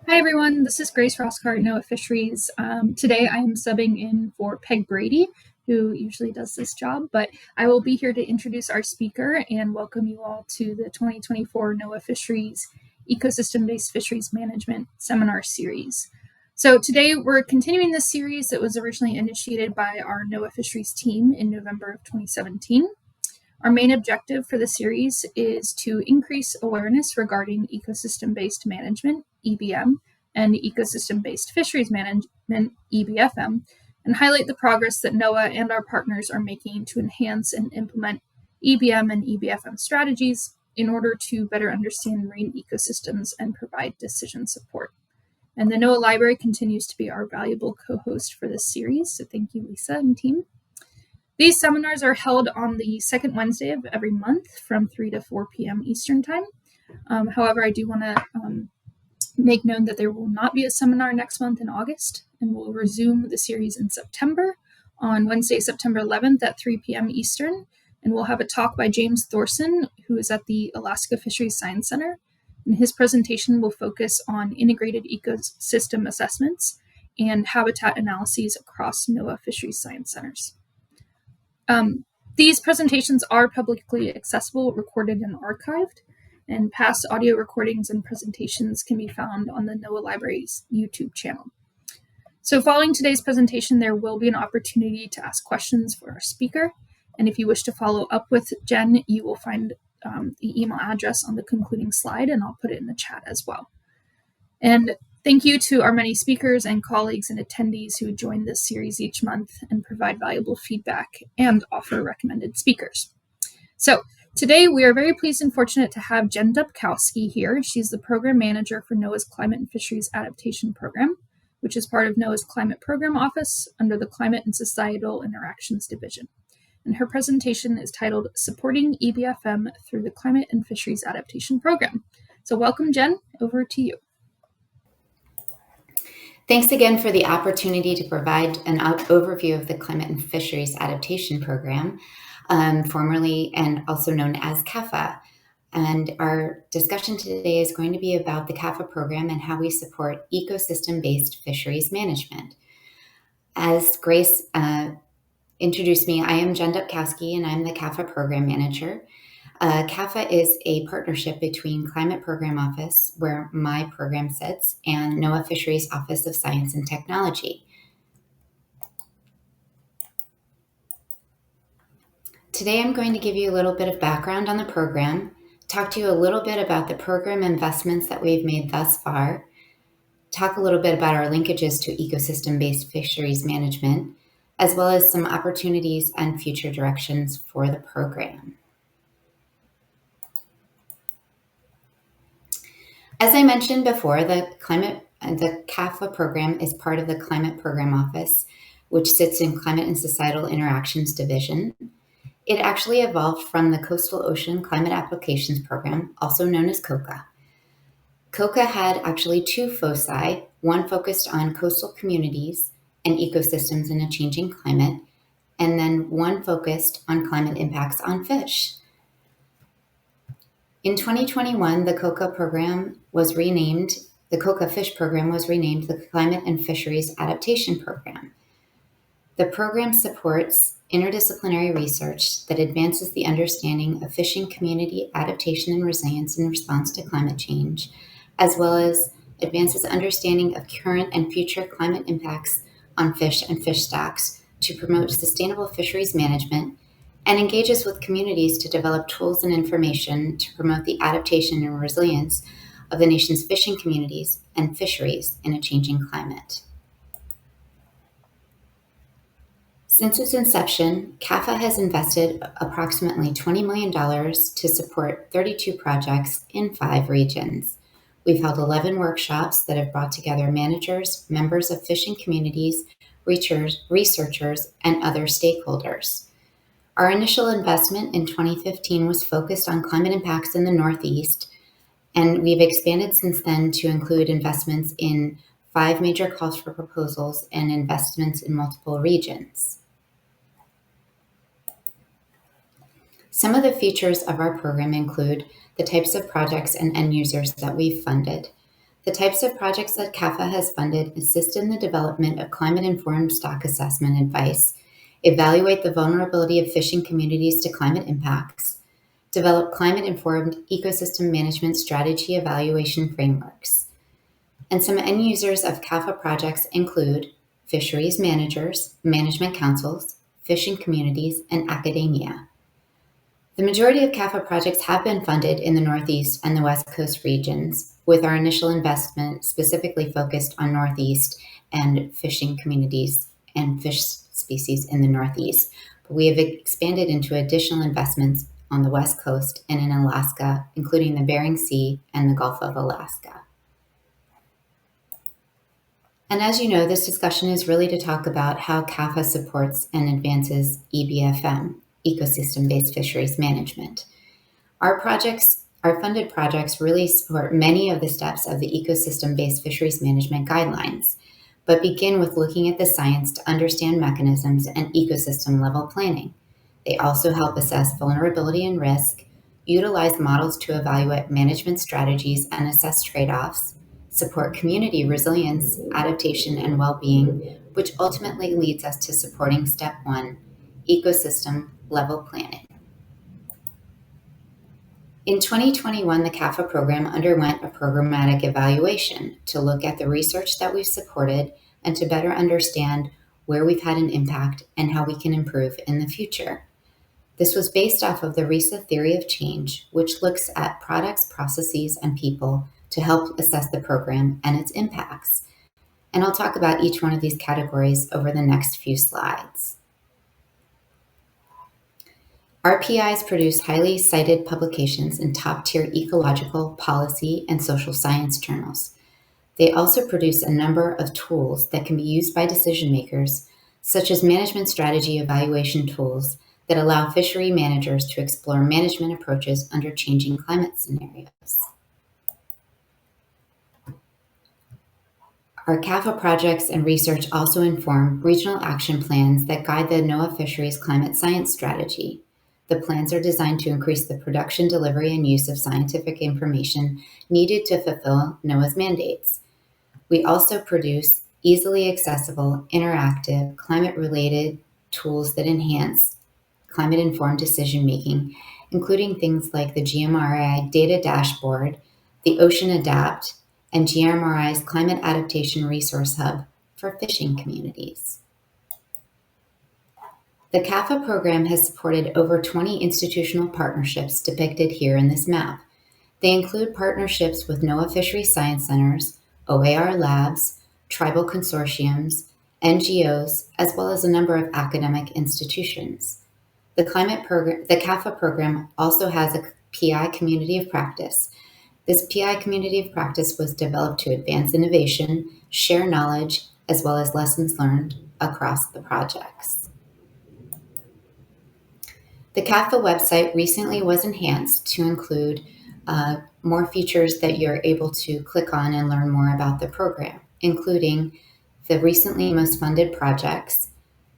Hi everyone, this is Grace Roskar at NOAA Fisheries. Today I am subbing in for Peg Brady, who usually does this job, but I will be here to introduce our speaker and welcome you all to the 2024 NOAA Fisheries Ecosystem-Based Fisheries Management Seminar Series. So today we're continuing this series that was originally initiated by our NOAA Fisheries team in November of 2017. Our main objective for the series is to increase awareness regarding ecosystem-based management, EBM, and ecosystem-based fisheries management, EBFM, and highlight the progress that NOAA and our partners are making to enhance and implement EBM and EBFM strategies in order to better understand marine ecosystems and provide decision support. And the NOAA Library continues to be our valuable co-host for this series, so thank you, Lisa and team. These seminars are held on the second Wednesday of every month from 3 to 4 p.m. Eastern Time. However, I do want to make known that there will not be a seminar next month in August, and we'll resume the series in September on Wednesday, September 11th at 3 p.m. Eastern. And we'll have a talk by James Thorson, who is at the Alaska Fisheries Science Center. And his presentation will focus on integrated ecosystem assessments and habitat analyses across NOAA Fisheries Science Centers. These presentations are publicly accessible, recorded, and archived, and past audio recordings and presentations can be found on the NOAA Library's YouTube channel. So following today's presentation, there will be an opportunity to ask questions for our speaker, and if you wish to follow up with Jen, you will find the email address on the concluding slide, and I'll put it in the chat as well. And thank you to our many speakers and colleagues and attendees who join this series each month and provide valuable feedback and offer recommended speakers. So today we are very pleased and fortunate to have Jen Dopkowski here. She's the program manager for NOAA's Climate and Fisheries Adaptation Program, which is part of NOAA's Climate Program Office under the Climate and Societal Interactions Division. And her presentation is titled Supporting EBFM Through the Climate and Fisheries Adaptation Program. So welcome, Jen. Over to you. Thanks again for the opportunity to provide an overview of the Climate and Fisheries Adaptation Program, formerly and also known as CAFA. And our discussion today is going to be about the CAFA program and how we support ecosystem-based fisheries management. As Grace introduced me, I am Jen Dopkowski and I'm the CAFA program manager. CAFA is a partnership between Climate Program Office, where my program sits, and NOAA Fisheries Office of Science and Technology. Today I'm going to give you a little bit of background on the program, talk to you a little bit about the program investments that we've made thus far, talk a little bit about our linkages to ecosystem-based fisheries management, as well as some opportunities and future directions for the program. As I mentioned before, the CAFA program is part of the Climate Program Office, which sits in Climate and Societal Interactions Division. It actually evolved from the Coastal Ocean Climate Applications Program, also known as COCA. COCA had actually two foci, one focused on coastal communities and ecosystems in a changing climate, and then one focused on climate impacts on fish. In 2021, the COCA program was renamed, the COCA Fish Program was renamed the Climate and Fisheries Adaptation Program. The program supports interdisciplinary research that advances the understanding of fishing community adaptation and resilience in response to climate change, as well as advances understanding of current and future climate impacts on fish and fish stocks to promote sustainable fisheries management, and engages with communities to develop tools and information to promote the adaptation and resilience of the nation's fishing communities and fisheries in a changing climate. Since its inception, CAFA has invested approximately $20 million to support 32 projects in 5 regions. We've held 11 workshops that have brought together managers, members of fishing communities, researchers, and other stakeholders. Our initial investment in 2015 was focused on climate impacts in the Northeast, and we've expanded since then to include investments in 5 major calls for proposals and investments in multiple regions. Some of the features of our program include the types of projects and end users that we've funded, The types of projects that CAFA has funded assist in the development of climate-informed stock assessment advice, evaluate the vulnerability of fishing communities to climate impacts, develop climate-informed ecosystem management strategy evaluation frameworks. And some end users of CAFA projects include fisheries managers, management councils, fishing communities, and academia. The majority of CAFA projects have been funded in the Northeast and the West Coast regions, with our initial investment specifically focused on Northeast and fishing communities and fish species in the Northeast. But we have expanded into additional investments on the West Coast and in Alaska, including the Bering Sea and the Gulf of Alaska. And as you know, this discussion is really to talk about how CAFA supports and advances EBFM, ecosystem-based fisheries management. Our funded projects really support many of the steps of the ecosystem-based fisheries management guidelines, but begin with looking at the science to understand mechanisms and ecosystem-level planning. They also help assess vulnerability and risk, utilize models to evaluate management strategies and assess trade-offs, support community resilience, adaptation, and well-being, which ultimately leads us to supporting Step 1, ecosystem-level planning. In 2021, the CAFA program underwent a programmatic evaluation to look at the research that we've supported and to better understand where we've had an impact and how we can improve in the future. This was based off of the RISA theory of change, which looks at products, processes, and people to help assess the program and its impacts. And I'll talk about each one of these categories over the next few slides. Our PIs produce highly cited publications in top-tier ecological, policy, and social science journals. They also produce a number of tools that can be used by decision makers, such as management strategy evaluation tools that allow fishery managers to explore management approaches under changing climate scenarios. Our CAFA projects and research also inform regional action plans that guide the NOAA Fisheries Climate Science Strategy. The plans are designed to increase the production, delivery, and use of scientific information needed to fulfill NOAA's mandates. We also produce easily accessible, interactive, climate-related tools that enhance climate-informed decision-making, including things like the GMRI Data Dashboard, the Ocean Adapt, and GMRI's Climate Adaptation Resource Hub for fishing communities. The CAFA program has supported over 20 institutional partnerships depicted here in this map. They include partnerships with NOAA Fisheries Science Centers, OAR labs, tribal consortiums, NGOs, as well as a number of academic institutions. The CAFA program also has a PI community of practice. This PI community of practice was developed to advance innovation, share knowledge, as well as lessons learned across the projects. The CAFA website recently was enhanced to include more features that you're able to click on and learn more about the program, including the recently most funded projects,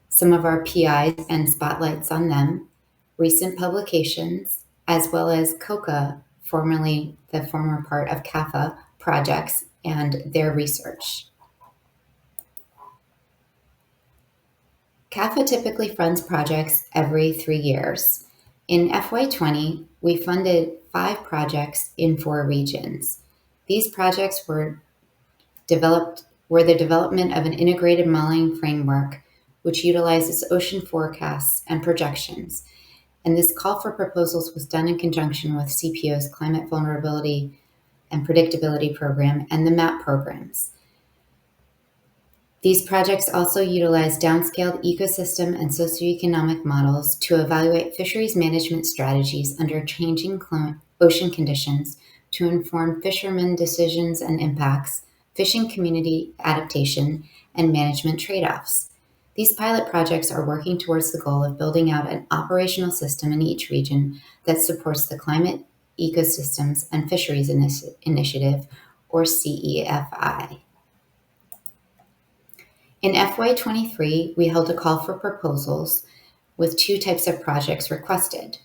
some of our PIs and spotlights on them, recent publications, as well as COCA, formerly the former part of CAFA projects and their research. CAFA typically funds projects every 3 years. In FY20, we funded 5 projects in 4 regions. These projects were the development of an integrated modeling framework which utilizes ocean forecasts and projections. And this call for proposals was done in conjunction with CPO's Climate Vulnerability and Predictability Program and the MAP programs. These projects also utilize downscaled ecosystem and socioeconomic models to evaluate fisheries management strategies under changing ocean conditions to inform fishermen decisions and impacts, fishing community adaptation, and management trade-offs. These pilot projects are working towards the goal of building out an operational system in each region that supports the Climate, Ecosystems, and Fisheries Initiative, or CEFI. In FY23, we held a call for proposals with 2 types of projects requested.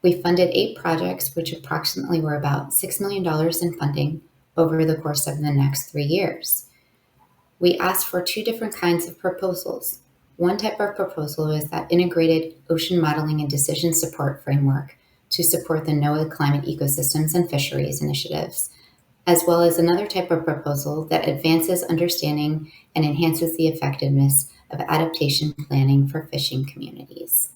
We funded 8 projects, which approximately were about $6 million in funding over the course of the next 3 years. We asked for 2 different kinds of proposals. One type of proposal is that integrated ocean modeling and decision support framework to support the NOAA climate ecosystems and fisheries initiatives, as well as another type of proposal that advances understanding and enhances the effectiveness of adaptation planning for fishing communities.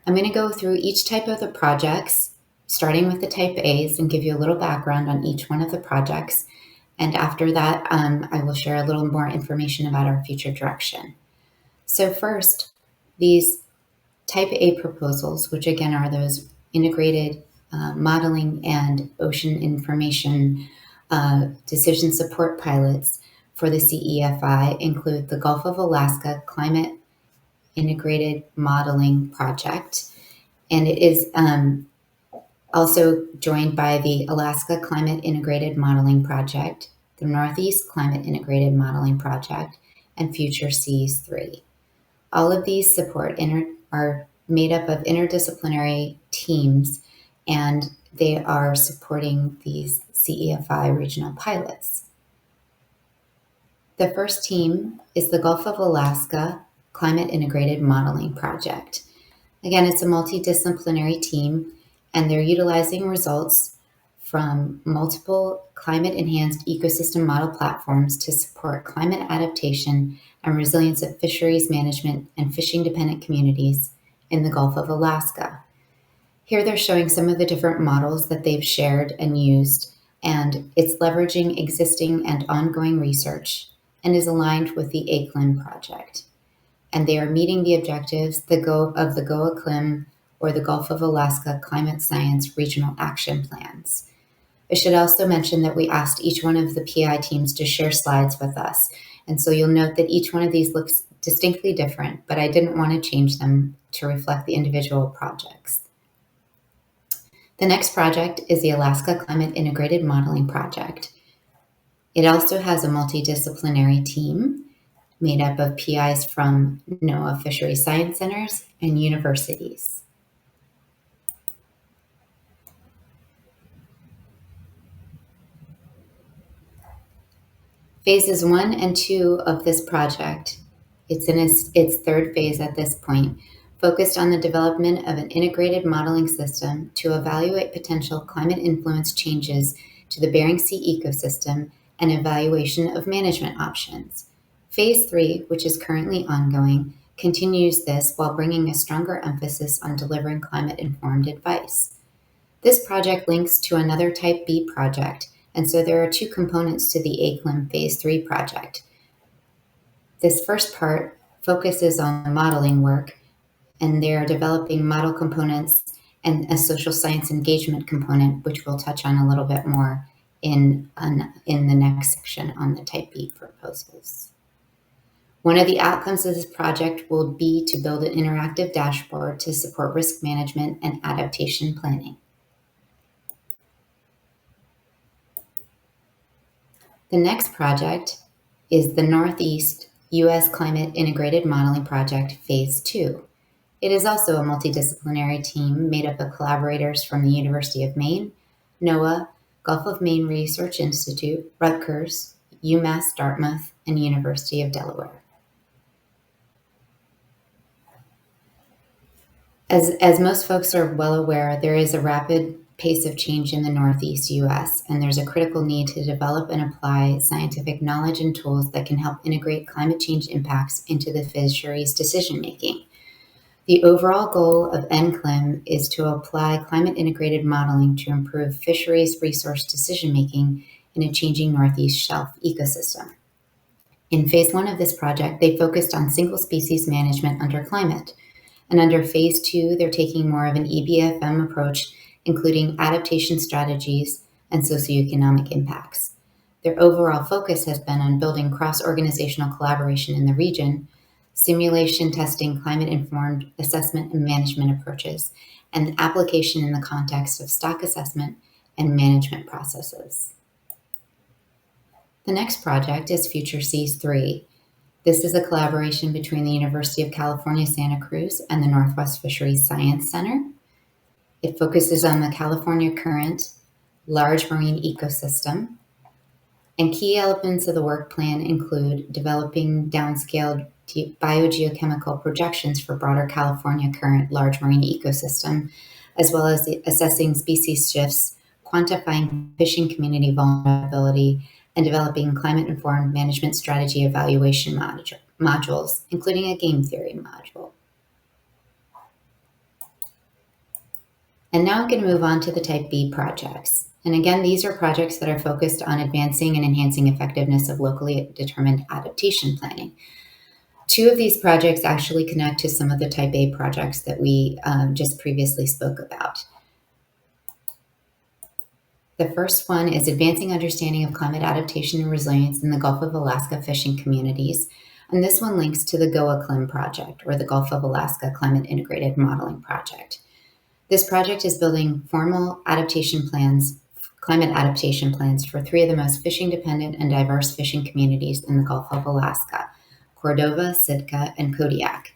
I'm going to go through each type of the projects, starting with the type A's, and give you a little background on each one of the projects. And after that, I will share a little more information about our future direction. So first, these type A proposals, which again are those integrated modeling and ocean information decision support pilots for the CEFI, include the Gulf of Alaska Climate Integrated Modeling Project. And it is also joined by the Alaska Climate Integrated Modeling Project, the Northeast Climate Integrated Modeling Project, and Future Seas 3. All of these are made up of interdisciplinary teams, and they are supporting these CEFI regional pilots. The first team is the Gulf of Alaska Climate Integrated Modeling Project. Again, it's a multidisciplinary team, and they're utilizing results from multiple climate-enhanced ecosystem model platforms to support climate adaptation and resilience of fisheries management and fishing-dependent communities in the Gulf of Alaska. Here they're showing some of the different models that they've shared and used, and it's leveraging existing and ongoing research and is aligned with the ACLIM project. And they are meeting the objectives of the GOA-CLIM, or the Gulf of Alaska Climate Science Regional Action Plans. I should also mention that we asked each one of the PI teams to share slides with us. And so you'll note that each one of these looks distinctly different, but I didn't want to change them to reflect the individual projects. The next project is the Alaska Climate Integrated Modeling Project. It also has a multidisciplinary team made up of PIs from NOAA Fisheries Science Centers and universities. Phases 1 and 2 of this project, it's in its third phase at this point, focused on the development of an integrated modeling system to evaluate potential climate influence changes to the Bering Sea ecosystem and evaluation of management options. Phase 3, which is currently ongoing, continues this while bringing a stronger emphasis on delivering climate-informed advice. This project links to another Type B project, and so there are 2 components to the ACLIM Phase 3 project. This first part focuses on the modeling work, and they are developing model components and a social science engagement component, which we'll touch on a little bit more in the next section on the Type B proposals. One of the outcomes of this project will be to build an interactive dashboard to support risk management and adaptation planning. The next project is the Northeast U.S. Climate Integrated Modeling Project Phase 2. It is also a multidisciplinary team made up of collaborators from the University of Maine, NOAA, Gulf of Maine Research Institute, Rutgers, UMass Dartmouth, and University of Delaware. As most folks are well aware, there is a rapid pace of change in the Northeast U.S., and there's a critical need to develop and apply scientific knowledge and tools that can help integrate climate change impacts into the fisheries decision-making. The overall goal of NCLIM is to apply climate-integrated modeling to improve fisheries resource decision-making in a changing Northeast Shelf ecosystem. In Phase 1 of this project, they focused on single-species management under climate. And under Phase 2, they're taking more of an EBFM approach, including adaptation strategies and socioeconomic impacts. Their overall focus has been on building cross-organizational collaboration in the region, simulation testing climate-informed assessment and management approaches, and application in the context of stock assessment and management processes. The next project is Future Seas 3. This is a collaboration between the University of California, Santa Cruz and the Northwest Fisheries Science Center. It focuses on the California current, large marine ecosystem. And key elements of the work plan include developing downscaled biogeochemical projections for broader California current large marine ecosystem, as well as assessing species shifts, quantifying fishing community vulnerability, and developing climate-informed management strategy evaluation modules, including a game theory module. And now I'm going to move on to the Type B projects. And again, these are projects that are focused on advancing and enhancing effectiveness of locally determined adaptation planning. Two of these projects actually connect to some of the Type A projects that we just previously spoke about. The first one is advancing understanding of climate adaptation and resilience in the Gulf of Alaska fishing communities. And this one links to the GOA-CLIM project, or the Gulf of Alaska Climate Integrated Modeling Project. This project is building formal adaptation plans, climate adaptation plans for three of the most fishing-dependent and diverse fishing communities in the Gulf of Alaska: Cordova, Sitka, and Kodiak.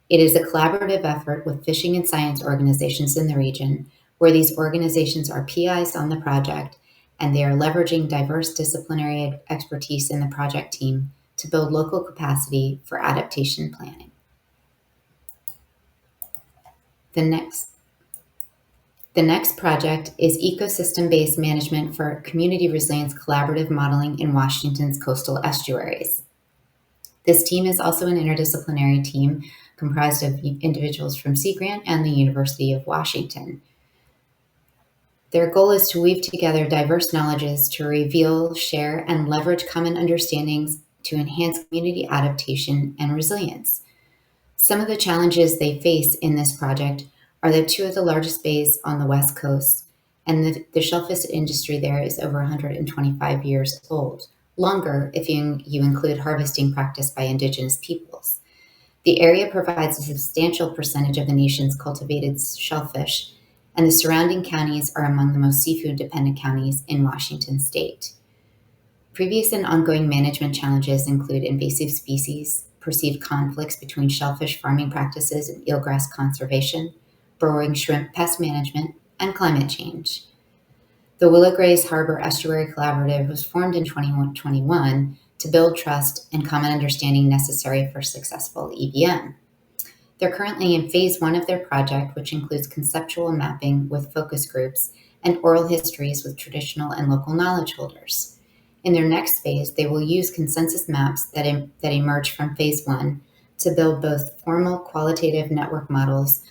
It is a collaborative effort with fishing and science organizations in the region, where these organizations are PIs on the project, and they are leveraging diverse disciplinary expertise in the project team to build local capacity for adaptation planning. The next project is ecosystem-based management for community resilience collaborative modeling in Washington's coastal estuaries. This team is also an interdisciplinary team comprised of individuals from Sea Grant and the University of Washington. Their goal is to weave together diverse knowledges to reveal, share, and leverage common understandings to enhance community adaptation and resilience. Some of the challenges they face in this project are that two of the largest bays on the West Coast, and the shellfish industry there is over 125 years old, longer if you include harvesting practiced by indigenous peoples. The area provides a substantial percentage of the nation's cultivated shellfish, and the surrounding counties are among the most seafood-dependent counties in Washington state. Previous and ongoing management challenges include invasive species, perceived conflicts between shellfish farming practices and eelgrass conservation, burrowing shrimp pest management, and climate change. The Willow Grays Harbor Estuary Collaborative was formed in 2021 to build trust and common understanding necessary for successful EBM. They're currently in phase 1 of their project, which includes conceptual mapping with focus groups and oral histories with traditional and local knowledge holders. In their next phase, they will use consensus maps that emerge from phase 1 to build both formal qualitative network models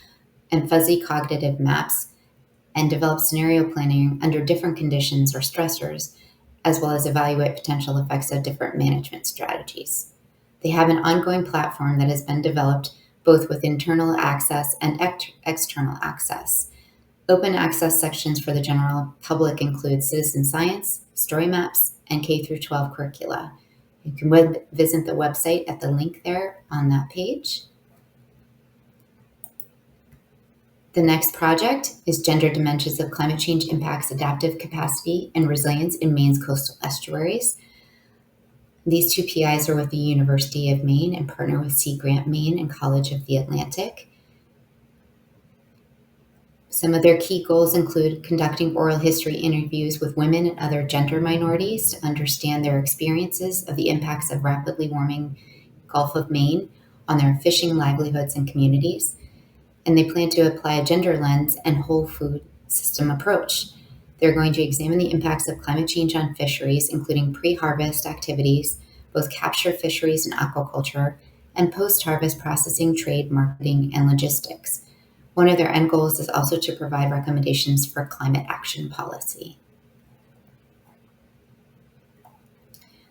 and fuzzy cognitive maps, and develop scenario planning under different conditions or stressors, as well as evaluate potential effects of different management strategies. They have an ongoing platform that has been developed both with internal access and external access. Open access sections for the general public include citizen science, story maps, and K-12 curricula. You can visit the website at the link there on that page. The next project is Gender Dimensions of Climate Change Impacts Adaptive Capacity and Resilience in Maine's Coastal Estuaries. These two PIs are with the University of Maine and partner with Sea Grant Maine and College of the Atlantic. Some of their key goals include conducting oral history interviews with women and other gender minorities to understand their experiences of the impacts of rapidly warming Gulf of Maine on their fishing livelihoods and communities. And they plan to apply a gender lens and whole food system approach. They're going to examine the impacts of climate change on fisheries, including pre-harvest activities, both capture fisheries and aquaculture, and post-harvest processing, trade, marketing, and logistics. One of their end goals is also to provide recommendations for climate action policy.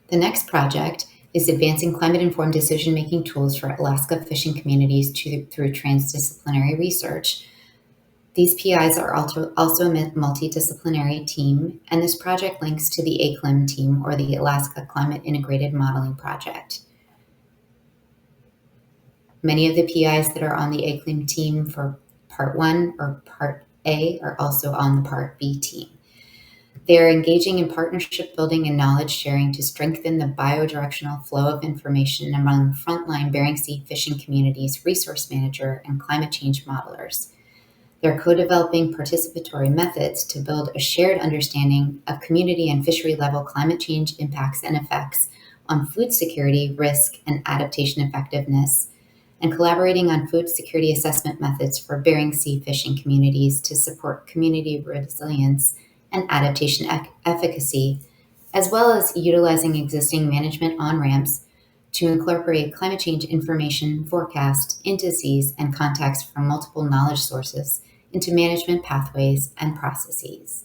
The next project is advancing climate-informed decision-making tools for Alaska fishing communities through transdisciplinary research. These PIs are also a multidisciplinary team, and this project links to the ACLIM team, or the Alaska Climate Integrated Modeling Project. Many of the PIs that are on the ACLIM team for Part 1 or Part A are also on the Part B team. They are engaging in partnership building and knowledge sharing to strengthen the biodirectional flow of information among frontline Bering Sea fishing communities, resource manager, and climate change modelers. They're co-developing participatory methods to build a shared understanding of community and fishery level climate change impacts and effects on food security, risk, and adaptation effectiveness, and collaborating on food security assessment methods for Bering Sea fishing communities to support community resilience and adaptation efficacy, as well as utilizing existing management on-ramps to incorporate climate change information, forecast, indices, and context from multiple knowledge sources into management pathways and processes.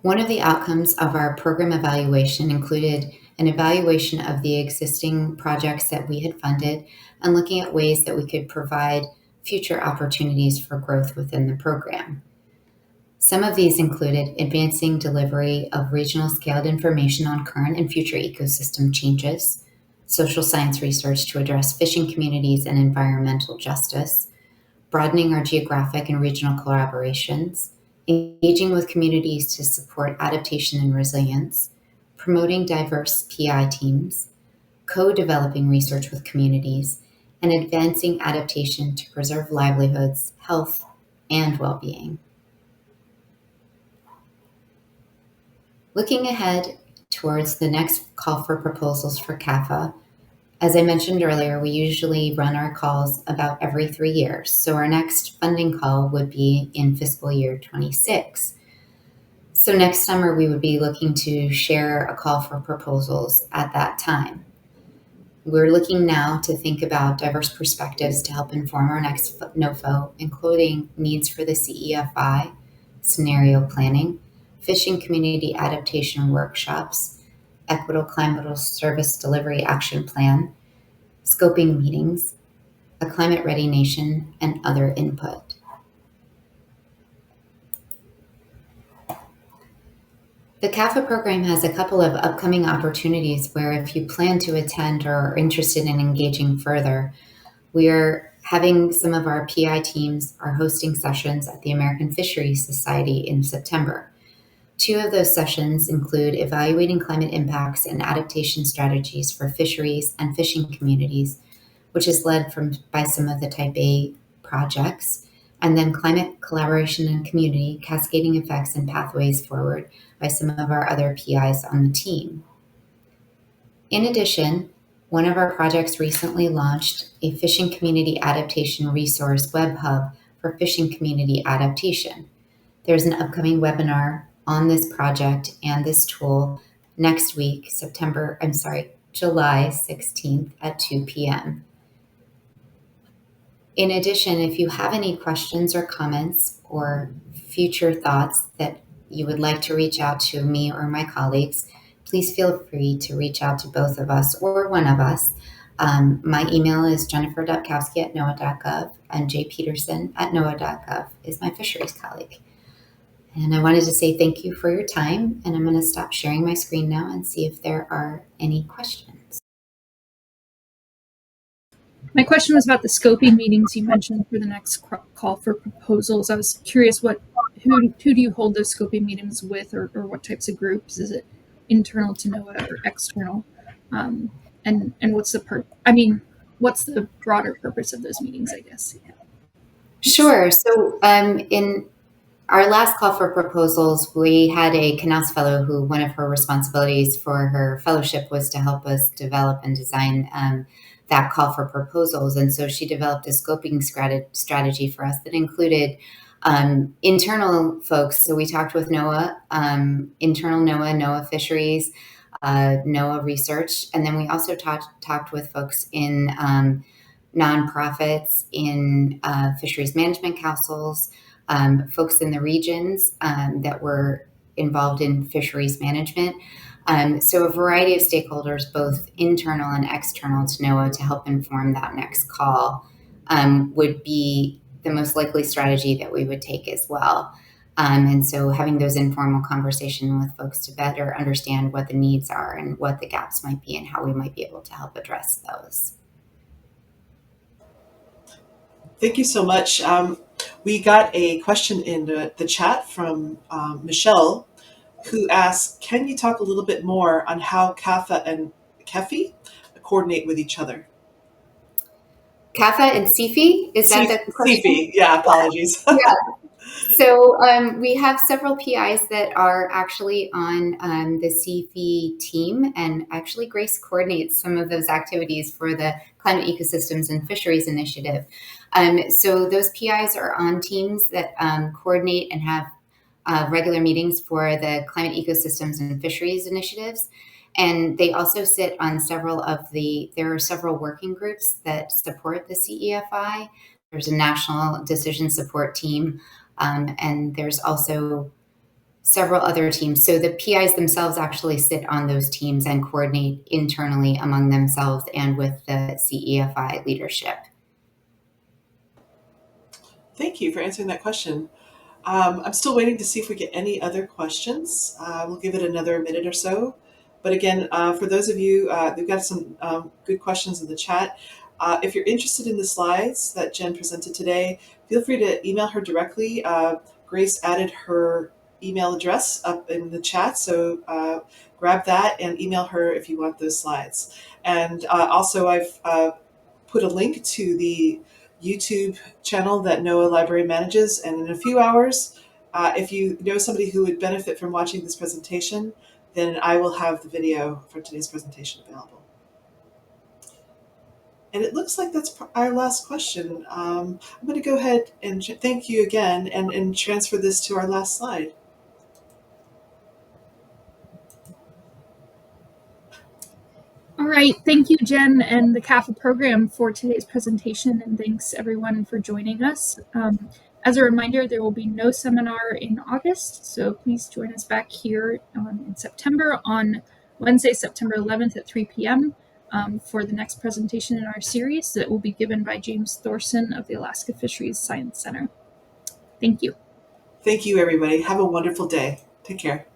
One of the outcomes of our program evaluation included an evaluation of the existing projects that we had funded and looking at ways that we could provide future opportunities for growth within the program. Some of these included advancing delivery of regional scaled information on current and future ecosystem changes, social science research to address fishing communities and environmental justice, broadening our geographic and regional collaborations, engaging with communities to support adaptation and resilience, promoting diverse PI teams, co-developing research with communities, and advancing adaptation to preserve livelihoods, health, and well-being. Looking ahead towards the next call for proposals for CAFA, as I mentioned earlier, we usually run our calls about every 3 years. So our next funding call would be in fiscal year 26. So next summer, we would be looking to share a call for proposals at that time. We're looking now to think about diverse perspectives to help inform our next NOFO, including needs for the CEFI, scenario planning, fishing community adaptation workshops, equitable climate service delivery action plan, scoping meetings, a climate-ready nation, and other input. The CAFA program has a couple of upcoming opportunities where if you plan to attend or are interested in engaging further, we are having some of our PI teams are hosting sessions at the American Fisheries Society in September. 2 of those sessions include evaluating climate impacts and adaptation strategies for fisheries and fishing communities, which is led by some of the Type A projects, and then climate collaboration and community, cascading effects and pathways forward by some of our other PIs on the team. In addition, one of our projects recently launched a fishing community adaptation resource web hub for fishing community adaptation. There's an upcoming webinar on this project and this tool next week, July 16th at 2 p.m. In addition, if you have any questions or comments or future thoughts that you would like to reach out to me or my colleagues, please feel free to reach out to both of us or one of us. My email is jennifer.dopkowski@noaa.gov and jpeterson@noaa.gov is my fisheries colleague. And I wanted to say thank you for your time, and I'm going to stop sharing my screen now and see if there are any questions. My question was about the scoping meetings you mentioned for the next call for proposals. I was curious who do you hold those scoping meetings with, or what types of groups? Is it internal to NOAA or external? And what's what's the broader purpose of those meetings, I guess? Yeah. Sure. So in our last call for proposals, we had a Canals Fellow who one of her responsibilities for her fellowship was to help us develop and design that call for proposals. And so she developed a scoping strategy for us that included internal folks. So we talked with NOAA, internal NOAA Fisheries, NOAA Research, and then we also talked with folks in nonprofits, in fisheries management councils, folks in the regions that were involved in fisheries management. So a variety of stakeholders, both internal and external to NOAA, to help inform that next call would be the most likely strategy that we would take as well. And so having those informal conversations with folks to better understand what the needs are and what the gaps might be and how we might be able to help address those. Thank you so much. We got a question in the chat from Michelle, who asked, can you talk a little bit more on how CAFA and CAFI coordinate with each other? CAFA and CFE, is that the question? CFE, yeah, apologies. Yeah. So we have several PIs that are actually on the CFE team, and actually Grace coordinates some of those activities for the Climate Ecosystems and Fisheries Initiative. So those PIs are on teams that coordinate and have regular meetings for the Climate Ecosystems and Fisheries Initiatives. And they also sit on there are several working groups that support the CEFI. There's a national decision support team, and there's also several other teams. So the PIs themselves actually sit on those teams and coordinate internally among themselves and with the CEFI leadership. Thank you for answering that question. I'm still waiting to see if we get any other questions. We'll give it another minute or so. But again, for those of you, we've got some good questions in the chat. If you're interested in the slides that Jen presented today, feel free to email her directly. Grace added her email address up in the chat, so grab that and email her if you want those slides. And also I've put a link to the YouTube channel that NOAA Library manages, and in a few hours, if you know somebody who would benefit from watching this presentation, then I will have the video for today's presentation available. And it looks like that's our last question. I'm going to go ahead and thank you again and transfer this to our last slide. All right, thank you, Jen, and the CAFA program for today's presentation, and thanks everyone for joining us. As a reminder, there will be no seminar in August, so please join us back here in September on Wednesday, September 11th at 3 p.m. For the next presentation in our series that will be given by James Thorson of the Alaska Fisheries Science Center. Thank you. Thank you, everybody. Have a wonderful day. Take care.